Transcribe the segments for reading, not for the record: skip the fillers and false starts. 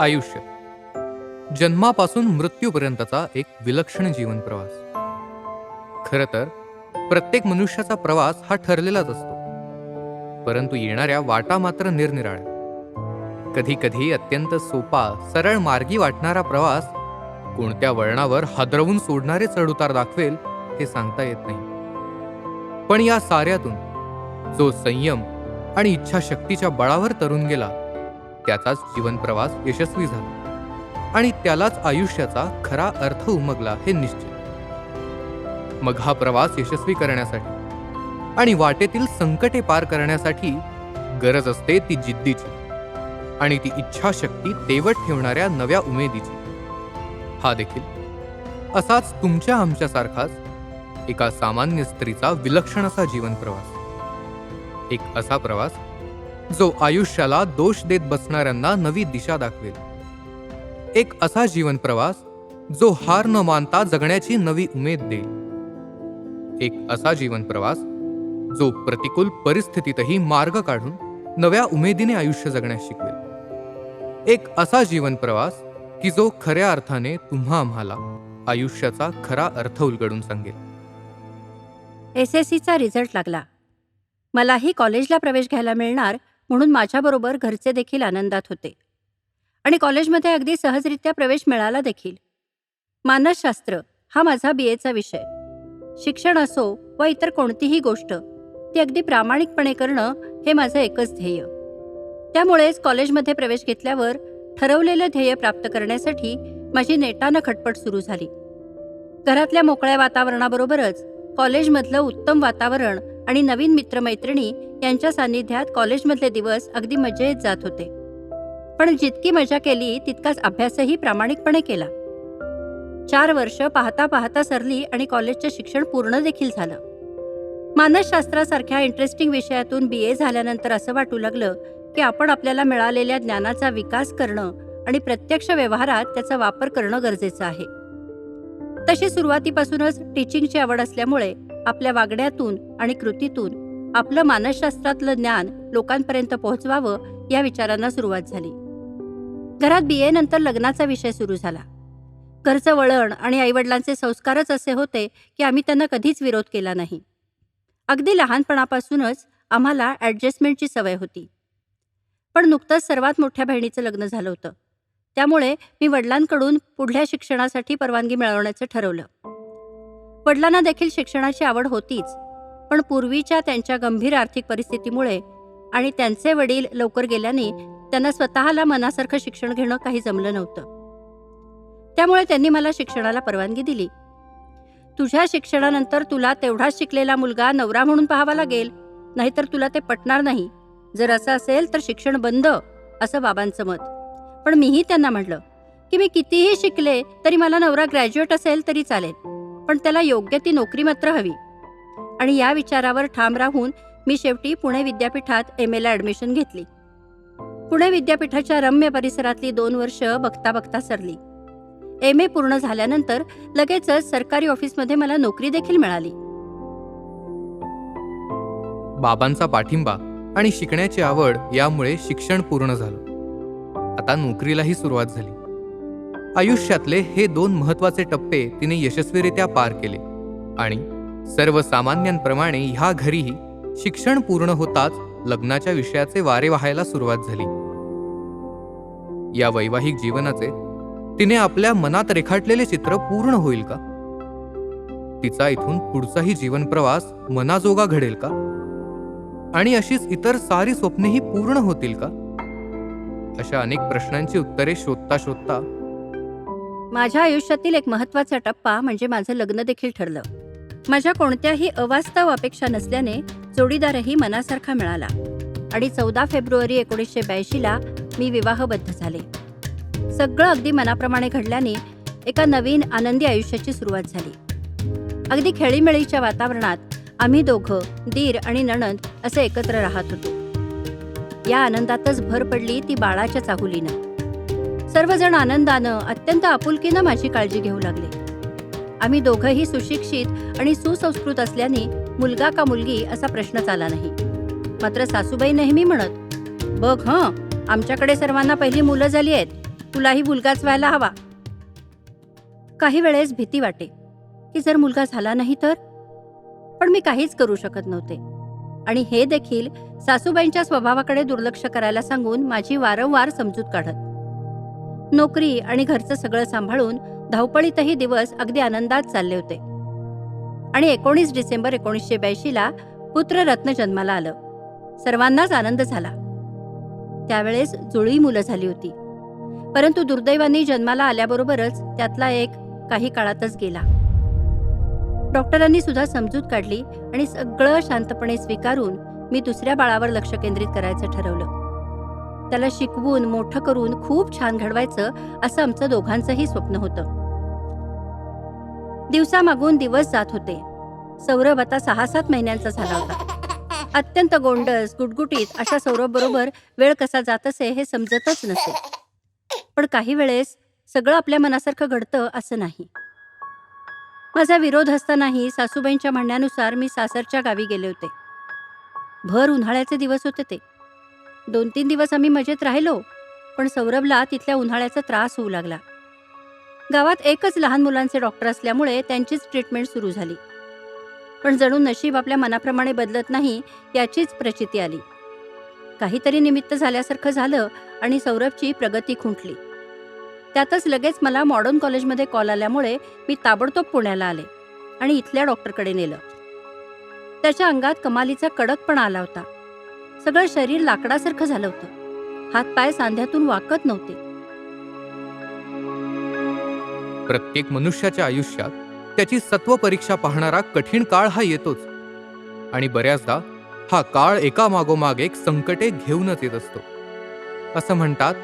आयुष्य जन्मापासून मृत्यूपर्यंतचा एक विलक्षण जीवन प्रवास. खरं तर प्रत्येक मनुष्याचा प्रवास हा ठरलेलाच असतो, परंतु येणाऱ्या वाटा मात्र निरनिराळ्या. कधी कधी अत्यंत सोपा सरळ मार्गी वाटणारा प्रवास कोणत्या वळणावर हादरवून सोडणारे चढउतार दाखवेल हे सांगता येत नाही. पण या साऱ्यातून जो संयम आणि इच्छाशक्तीच्या बळावर तरून गेला त्याचाच जीवन प्रवास यशस्वी झाला आणि त्यालाच आयुष्याचा खरा अर्थ उमगला हे निश्चित. मग हा प्रवास यशस्वी करण्यासाठी आणि वाटेतील संकटे पार करण्यासाठी गरज असते ती जिद्दीची आणि ती इच्छाशक्ती तेवत ठेवणाऱ्या नव्या उमेदीची. हा देखील असाच तुमच्या आमच्यासारखाच एका सामान्य स्त्रीचा विलक्षण असा जीवन प्रवास. एक असा प्रवास जो आयुष्याला दोष देत बसणाऱ्यांना नवी दिशा दाखवेल. एक असा जीवन प्रवास जो हार न मानता जगण्याची नवी उमेद देईल. एक असा जीवन प्रवास जो प्रतिकूल परिस्थितीतही मार्ग काढून नव्या उमेदीने आयुष्य जगण्यास शिकवेल. एक असा जीवन प्रवास की जो खऱ्या अर्थाने तुम्हा आम्हाला आयुष्याचा खरा अर्थ उलगडून सांगेल. SSCचा रिझल्ट लागला. मलाही कॉलेजला प्रवेश घ्यायला मिळणार म्हणून माझ्याबरोबर घरचे देखील आनंदात होते आणि कॉलेजमध्ये अगदी सहजरित्या प्रवेश मिळाला देखील. मानसशास्त्र हा माझा BAचा विषय. शिक्षण असो व इतर कोणतीही गोष्ट ती अगदी प्रामाणिकपणे करणं हे माझं एकच ध्येय. त्यामुळेच कॉलेजमध्ये प्रवेश घेतल्यावर ठरवलेलं ध्येय प्राप्त करण्यासाठी माझी नेटानं खटपट सुरू झाली. घरातल्या मोकळ्या वातावरणाबरोबरच कॉलेजमधलं उत्तम वातावरण आणि नवीन मित्रमैत्रिणी यांच्या सान्निध्यात कॉलेजमधले दिवस अगदी मजेत जात होते. पण जितकी मजा केली तितकाच अभ्यासही प्रामाणिकपणे केला. 4 वर्ष पाहता पाहता सरली आणि कॉलेजचे शिक्षण पूर्ण देखील झालं. मानसशास्त्रासारख्या इंटरेस्टिंग विषयातून BA झाल्यानंतर असं वाटू लागलं की आपण आपल्याला मिळालेल्या ज्ञानाचा विकास करणं आणि प्रत्यक्ष व्यवहारात त्याचा वापर करणं गरजेचं आहे. तशी सुरुवातीपासूनच टीचिंगची आवड असल्यामुळे आपल्या वागण्यातून आणि कृतीतून आपलं मानसशास्त्रातलं ज्ञान लोकांपर्यंत पोहोचवावं या विचारांना सुरुवात झाली. घरात BA नंतर लग्नाचा विषय सुरू झाला. घरचं वळण आणि आईवडिलांचे संस्कारच असे होते की आम्ही त्यांना कधीच विरोध केला नाही. अगदी लहानपणापासूनच आम्हाला ॲडजस्टमेंटची सवय होती. पण नुकतंच सर्वात मोठ्या बहिणीचं लग्न झालं होतं. त्यामुळे मी वडिलांकडून पुढल्या शिक्षणासाठी परवानगी मिळवण्याचं ठरवलं. वडिलांना देखील शिक्षणाची आवड होतीच, पण पूर्वीच्या त्यांच्या गंभीर आर्थिक परिस्थितीमुळे आणि त्यांचे वडील लवकर गेल्याने त्यांना स्वतःला मनासारखं शिक्षण घेणं काही जमलं नव्हतं. त्यामुळे त्यांनी मला शिक्षणाला परवानगी दिली. तुझ्या शिक्षणानंतर तुला तेवढाच शिकलेला मुलगा नवरा म्हणून पाहावा लागेल, नाहीतर तुला ते पटणार नाही. जर असं असेल तर शिक्षण बंद, असं बाबांचं मत. पण मीही त्यांना म्हटलं की मी कितीही शिकले तरी मला नवरा ग्रॅज्युएट असेल तरी चालेल, पण त्याला योग्य ती नोकरी मात्र हवी. आणि या विचारावर ठाम राहून मी शेवटी पुणे विद्यापीठात MAला ॲडमिशन घेतली. पुणे विद्यापीठाच्या रम्य परिसरातली 2 वर्ष बघता बघता सरली. MA पूर्ण झाल्यानंतर लगेचच सरकारी ऑफिसमध्ये मला नोकरी देखील मिळाली. बाबांचा पाठिंबा आणि शिकण्याची आवड यामुळे शिक्षण पूर्ण झालं. आता नोकरीलाही सुरुवात झाली. आयुष्यातले हे 2 महत्त्वाचे टप्पे तिने यशस्वीरित्या पार केले आणि सर्वसामान्यांप्रमाणे ह्या घरीही शिक्षण पूर्ण होताच लग्नाच्या विषयाचे वारे वाहायला सुरुवात झाली. या वैवाहिक जीवनाचे तिने आपल्या मनात रेखाटलेले चित्र पूर्ण होईल का? तिचा इथून पुढचाही जीवन प्रवास मनाजोगा घडेल का? आणि अशीच इतर सारी स्वप्नेही पूर्ण होतील का? अशा अनेक प्रश्नांची उत्तरे शोधता शोधता माझ्या आयुष्यातील एक महत्त्वाचा टप्पा म्हणजे माझं लग्न देखील ठरलं. माझ्या कोणत्याही अवास्तव अपेक्षा नसल्याने जोडीदारही मनासारखा मिळाला आणि 14 फेब्रुवारी 1982ला मी विवाहबद्ध झाले. सगळं अगदी मनाप्रमाणे घडल्याने एका नवीन आनंदी आयुष्याची सुरुवात झाली. अगदी खेळीमेळीच्या वातावरणात आम्ही दोघं, दीर आणि नणंद असे एकत्र राहत होतो. या आनंदातच भर पडली ती बाळाच्या चाहुलीनं. सर्वजण आनंदानं, अत्यंत आपुलकीनं माझी काळजी घेऊ लागले. आम्ही दोघंही सुशिक्षित आणि सुसंस्कृत असल्याने मुलगा का मुलगी असा प्रश्नच आला नाही. मात्र सासूबाई नेहमी म्हणत, बघ आमच्याकडे सर्वांना पहिली मुलं झाली आहेत, तुलाही मुलगाच व्हायला हवा. काही वेळेस भीती वाटे की जर मुलगा झाला नाही तर, पण मी काहीच करू शकत नव्हते. आणि हे देखील सासूबाईंच्या स्वभावाकडे दुर्लक्ष करायला सांगून माझी वारंवार समजूत काढत. नोकरी आणि घरचं सगळं सांभाळून धावपळीतही दिवस अगदी आनंदात चालले होते. आणि 19 डिसेंबर 1982ला पुत्ररत्न जन्माला आलं. सर्वांनाच आनंद झाला. त्यावेळेस जुळी मुलं झाली होती. परंतु दुर्दैवाने जन्माला आल्याबरोबरच त्यातला एक काही काळातच गेला. डॉक्टरांनी सुद्धा समजूत काढली आणि सगळं शांतपणे स्वीकारून मी दुसऱ्या बाळावर लक्ष केंद्रित करायचं ठरवलं. त्याला शिकवून मोठं करून खूप छान घडवायचं असं आमचं दोघांचंही स्वप्न होतं. दिवसामागून दिवस जात होते. सौरभ आता 6-7 महिन्यांचा झाला होता. अत्यंत गोंडस गुटगुटीत अशा सौरभ बरोबर वेळ कसा जात असे हे समजतच नसे. पण काही वेळेस सगळं आपल्या मनासारखं घडतं असं नाही. माझा विरोध असतानाही सासूबाईंच्या म्हणण्यानुसार मी सासरच्या गावी गेले होते. भर उन्हाळ्याचे दिवस होते ते. 2-3 दिवस आम्ही मजेत राहिलो, पण सौरभला तिथल्या उन्हाळ्याचा त्रास होऊ लागला. गावात एकच लहान मुलांचे डॉक्टर असल्यामुळे त्यांचीच ट्रीटमेंट सुरू झाली. पण जणू नशीब आपल्या मनाप्रमाणे बदलत नाही याचीच प्रचिती आली. काहीतरी निमित्त झाल्यासारखं झालं आणि सौरभची प्रगती खुंटली. त्यातच लगेच मला मॉडर्न कॉलेजमध्ये कॉल आल्यामुळे मी ताबडतोब पुण्याला आले आणि इथल्या डॉक्टरकडे नेलं. त्याच्या अंगात कमालीचा कडकपणा आला होता. सगळं शरीर लाकडासारखं झालं होतं. हातपाय सांध्यातून वाकत नव्हते. प्रत्येक मनुष्याच्या आयुष्यात त्याची सत्व परीक्षा पाहणारा कठीण काळ हा येतोच. आणि बऱ्याचदा हा काळ एकामागोमाग एक संकटे घेऊनच येत असतो. असं म्हणतात,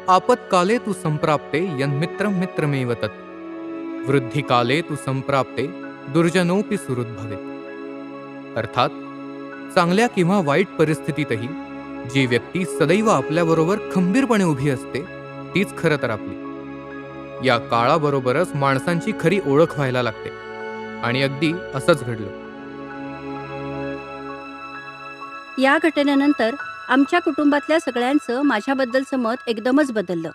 आपत्काले तू संप्राप्ते यन्मित्रं मित्रमेव तत्, वृद्धिकाले तू संप्राप्ते दुर्जनोपि सुहृद्भवेत्. अर्थात चांगल्या किंवा वाईट परिस्थितीतही जी व्यक्ती सदैव आपल्याबरोबर खंबीरपणे उभी असते तीच खरं तर आपली. या काळाबरोबरच माणसांची खरी ओळख व्हायला लागते. आणि अगदी असंच घडलं. या घटनेनंतर आमच्या कुटुंबातल्या सगळ्यांचं माझ्याबद्दलचं मत एकदमच बदललं.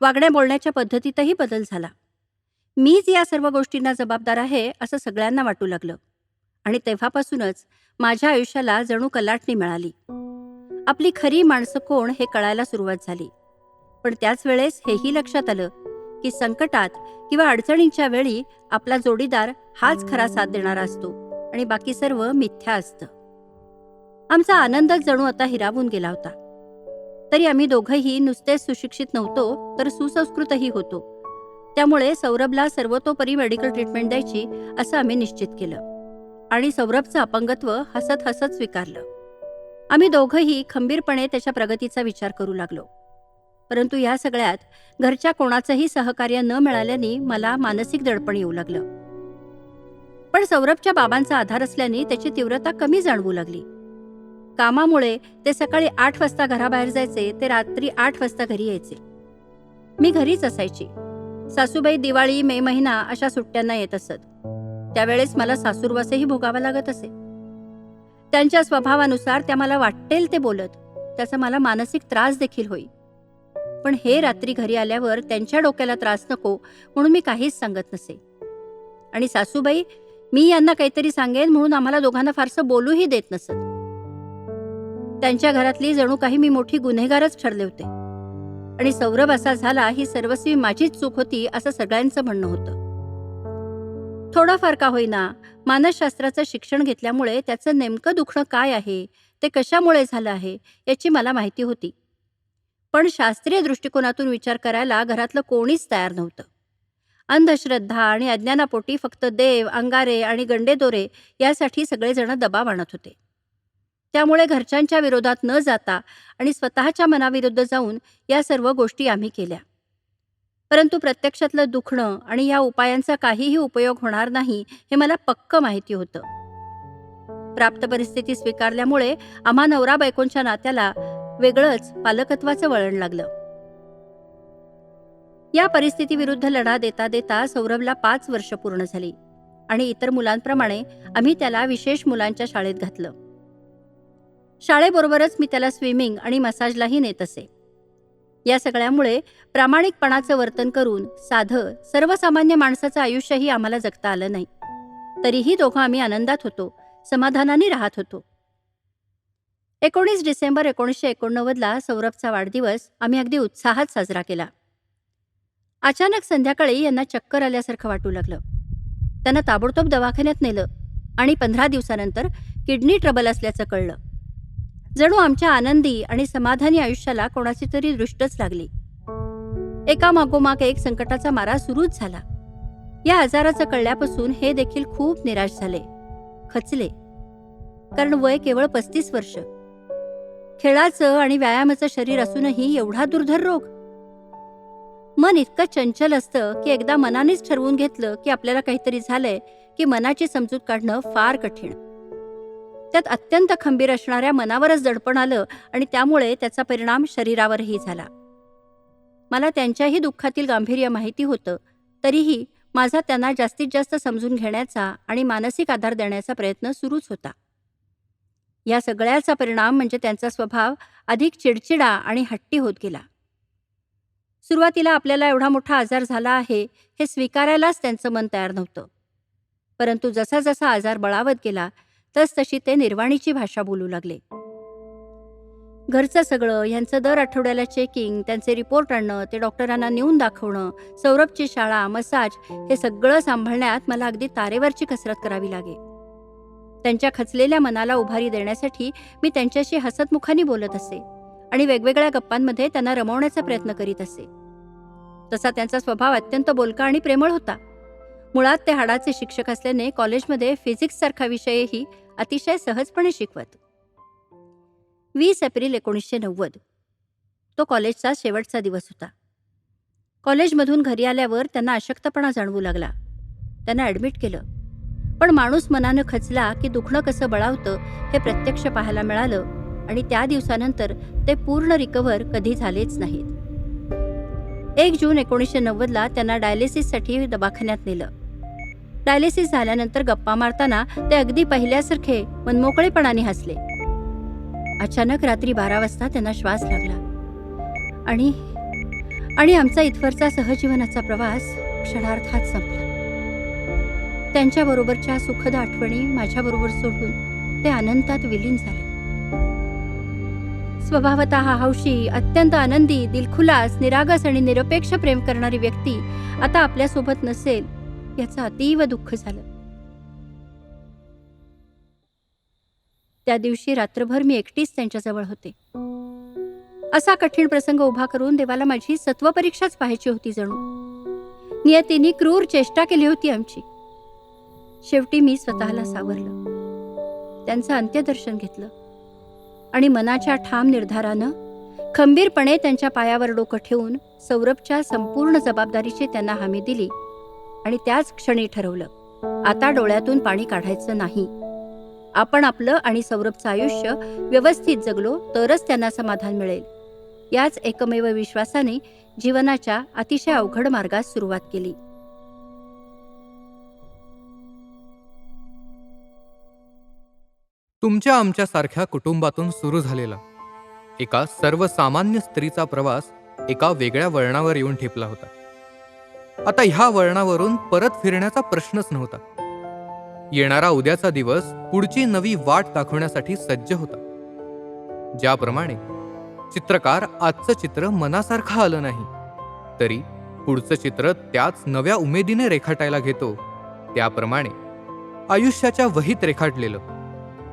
वागण्या बोलण्याच्या पद्धतीतही बदल झाला. मीच या सर्व गोष्टींना जबाबदार आहे असं सगळ्यांना वाटू लागलं. आणि तेव्हापासूनच माझ्या आयुष्याला जणू कलाटणी मिळाली. आपली खरी माणसं कोण हे कळायला सुरुवात झाली. पण त्याच वेळेस हेही लक्षात आलं की संकटात किंवा अडचणींच्या वेळी आपला जोडीदार हाच खरा साथ देणारा असतो आणि बाकी सर्व मिथ्या असतं. आमचा आनंदच जणू आता हिरावून गेला होता. तरी आम्ही दोघंही नुसतेच सुशिक्षित नव्हतो तर सुसंस्कृतही होतो. त्यामुळे सौरभला सर्वतोपरी मेडिकल ट्रीटमेंट द्यायची असं आम्ही निश्चित केलं. आणि सौरभचं अपंगत्व हसत हसत स्वीकारलं. आम्ही दोघंही खंबीरपणे त्याच्या प्रगतीचा विचार करू लागलो. परंतु या सगळ्यात घरच्या कोणाचंही सहकार्य न मिळाल्याने मला मानसिक दडपण येऊ लागलं. पण सौरभच्या बाबांचा आधार असल्याने त्याची तीव्रता कमी जाणवू लागली. कामामुळे ते सकाळी 8 वाजता घराबाहेर जायचे ते रात्री 8 वाजता घरी यायचे. मी घरीच असायची. सासूबाई दिवाळी मे महिना अशा सुट्ट्यांना येत असत. त्यावेळेस मला सासूरवासही भोगावा लागत असे. त्यांच्या स्वभावानुसार त्या मला वाटेल ते बोलत. त्याचा मला मानसिक त्रास देखील होई. पण हे रात्री घरी आल्यावर त्यांच्या डोक्याला त्रास नको म्हणून मी काहीच सांगत नसे. आणि सासूबाई मी यांना काहीतरी सांगेन म्हणून आम्हाला दोघांना फारसं बोलूही देत नसत. त्यांच्या घरातली जणू काही मी मोठी गुन्हेगारच ठरले होते. आणि सौरभ असा झाला ही सर्वस्वी माझीच चूक होती असं सगळ्यांचं म्हणणं होतं. थोडाफार का होईना मानसशास्त्राचं शिक्षण घेतल्यामुळे त्याचं नेमकं दुखणं काय आहे, ते कशामुळे झालं आहे याची मला माहिती होती. पण शास्त्रीय दृष्टिकोनातून विचार करायला घरातलं कोणीच तयार नव्हतं. अंधश्रद्धा आणि अज्ञानापोटी फक्त देव, अंगारे आणि गंडेदोरे यासाठी सगळेजण दबाव आणत होते. त्यामुळे घरच्यांच्या विरोधात न जाता आणि स्वतःच्या मनाविरुद्ध जाऊन या सर्व गोष्टी आम्ही केल्या. परंतु प्रत्यक्षातलं दुखणं आणि या उपायांचा काहीही उपयोग होणार नाही हे मला पक्क माहिती होतं. प्राप्त परिस्थिती स्वीकारल्यामुळे आम्हा नवरा बायकोंच्या नात्याला वेगळंच पालकत्वाचं वळण लागलं. या परिस्थितीविरुद्ध लढा देता देता सौरभला 5 वर्ष पूर्ण झाली आणि इतर मुलांप्रमाणे आम्ही त्याला विशेष मुलांच्या शाळेत घातलं. शाळेबरोबरच मी त्याला स्विमिंग आणि मसाजलाही नेत असे. या सगळ्यामुळे प्रामाणिकपणाचं वर्तन करून साधं सर्वसामान्य माणसाचं आयुष्यही आम्हाला जगता आलं नाही. तरीही दोघं आम्ही आनंदात होतो, समाधानाने राहत होतो. 19 डिसेंबर 1989ला सौरभचा वाढदिवस आम्ही अगदी उत्साहात साजरा केला. अचानक संध्याकाळी यांना चक्कर आल्यासारखं वाटू लागलं. त्यांना ताबडतोब दवाखान्यात नेलं आणि 15 दिवसानंतर किडनी ट्रबल असल्याचं कळलं. जणू आमच्या आनंदी आणि समाधानी आयुष्याला कोणाची तरी दृष्टच लागली. एकामागोमाग एक संकटाचा मारा सुरूच झाला. या आजाराचं कळल्यापासून हे देखील खूप निराश झाले, खचले. कारण वय केवळ 35 वर्ष. खेळाचं आणि व्यायामाचं शरीर असूनही एवढा दुर्धर रोग. मन इतकं चंचल असतं की एकदा मनानेच ठरवून घेतलं की आपल्याला काहीतरी झालंय की मनाची समजूत काढणं फार कठीण. त्यात अत्यंत खंबीर असणाऱ्या मनावरच दडपण आलं आणि त्यामुळे त्याचा परिणाम शरीरावरही झाला. मला त्यांच्याही दुःखातील गांभीर्य माहिती होतं, तरीही माझा त्यांना जास्तीत जास्त समजून घेण्याचा आणि मानसिक आधार देण्याचा प्रयत्न सुरूच होता. या सगळ्याचा परिणाम म्हणजे त्यांचा स्वभाव अधिक चिडचिडा आणि हट्टी होत गेला. सुरुवातीला आपल्याला एवढा मोठा आजार झाला आहे हे स्वीकारायलाच त्यांचं मन तयार नव्हतं. परंतु जसा जसा आजार बळावत गेला तसतशी ते निर्वाणीची भाषा बोलू लागले. घरचं सगळं, ह्यांचं दर आठवड्याला चेकिंग, त्यांचे रिपोर्ट आणणं, ते डॉक्टरांना नेऊन दाखवणं, सौरभची शाळा, मसाज हे सगळं सांभाळण्यात मला अगदी तारेवरची कसरत करावी लागे. त्यांच्या खचलेल्या मनाला उभारी देण्यासाठी मी त्यांच्याशी हसतमुखाने बोलत असे आणि वेगवेगळ्या गप्पांमध्ये त्यांना रमवण्याचा प्रयत्न करीत असे. तसा त्यांचा स्वभाव अत्यंत बोलका आणि प्रेमळ होता. मुळात ते हाडाचे शिक्षक असल्याने कॉलेजमध्ये फिजिक्ससारखा विषयही अतिशय सहजपणे शिकवत. 20 एप्रिल 1990 तो कॉलेजचा शेवटचा दिवस होता. कॉलेजमधून घरी आल्यावर त्यांना अशक्तपणा जाणवू लागला. त्यांना ॲडमिट केलं. पण माणूस मनानं खचला की दुखणं कसं बळावतं हे प्रत्यक्ष पाहायला मिळालं आणि त्या दिवसानंतर ते पूर्ण रिकव्हर कधी झालेच नाहीत. 1 जून 1990ला त्यांना डायलिसिससाठी दवाखान्यात नेलं. डायलिसिस झाल्यानंतर गप्पा मारताना ते अगदी पहिल्यासारखे मनमोकळेपणाने हसले. अचानक रात्री 12 वाजता त्यांना श्वास लागला आणि आमचा इथवरचा सहजीवनाचा प्रवास क्षणार्धात संपला. त्यांच्याबरोबरच्या सुखद आठवणी माझ्याबरोबर सोडून ते अनंतात विलीन झाले. स्वभावतः हौशी, अत्यंत आनंदी, दिलखुलास, निरागस आणि निरपेक्ष प्रेम करणारी व्यक्ती आता आपल्यासोबत नसेल याचं अतीव दुःख झालं. त्या दिवशी रात्रभर मी एकटीच त्यांच्याजवळ होते. असा कठीण प्रसंग उभा करून देवाला माझी सत्वपरीक्षाच पाहायची होती. जणू नियतीने क्रूर चेष्टा केली होती आमची. शेवटी मी स्वतःला सावरलं, त्यांचं अंत्यदर्शन घेतलं आणि मनाच्या ठाम निर्धारानं खंबीरपणे त्यांच्या पायावर डोकं ठेवून सौरभच्या संपूर्ण जबाबदारीची त्यांना हमी दिली आणि त्याच क्षणी ठरवलं, आता डोळ्यातून पाणी काढायचं नाही. आपण आपलं आणि सौरभचं आयुष्य व्यवस्थित जगलो तरच त्यांना समाधान मिळेल. याच एकमेव विश्वासाने जीवनाच्या अतिशय अवघड मार्गास सुरुवात केली. तुमच्या आमच्यासारख्या कुटुंबातून सुरू झालेला एका सर्वसामान्य स्त्रीचा प्रवास एका वेगळ्या वळणावर येऊन ठेपला होता. आता ह्या वळणावरून परत फिरण्याचा प्रश्नच नव्हता. येणारा उद्याचा दिवस पुढची नवी वाट दाखवण्यासाठी सज्ज होता. ज्याप्रमाणे चित्रकार आजचं चित्र मनासारखं आलं नाही तरी पुढचं चित्र त्याच नव्या उमेदीने रेखाटायला घेतो, त्याप्रमाणे आयुष्याच्या वहीत रेखाटलेलं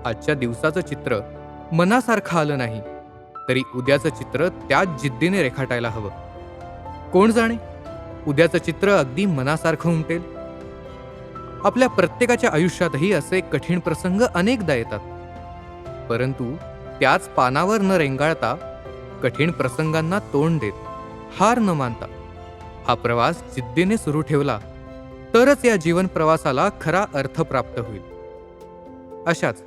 आजच्या दिवसाचं चित्र मनासारखं आलं नाही तरी उद्याचं चित्र त्याच जिद्दीने रेखाटायला हवं. कोण जाणे, उद्याचं चित्र अगदी मनासारखं उमटेल. आपल्या प्रत्येकाच्या आयुष्यातही असे कठीण प्रसंग अनेकदा येतात, परंतु त्याच पानावर न रेंगाळता कठीण प्रसंगांना तोंड देत हार न मानता हा प्रवास जिद्दीने सुरू ठेवला तरच या जीवन प्रवासाला खरा अर्थ प्राप्त होईल. अशाच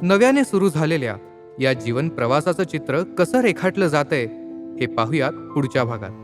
नव्याने सुरू झालेल्या या जीवन प्रवासाचं चित्र कसं रेखाटलं जातंय हे पाहूयात पुढच्या भागात.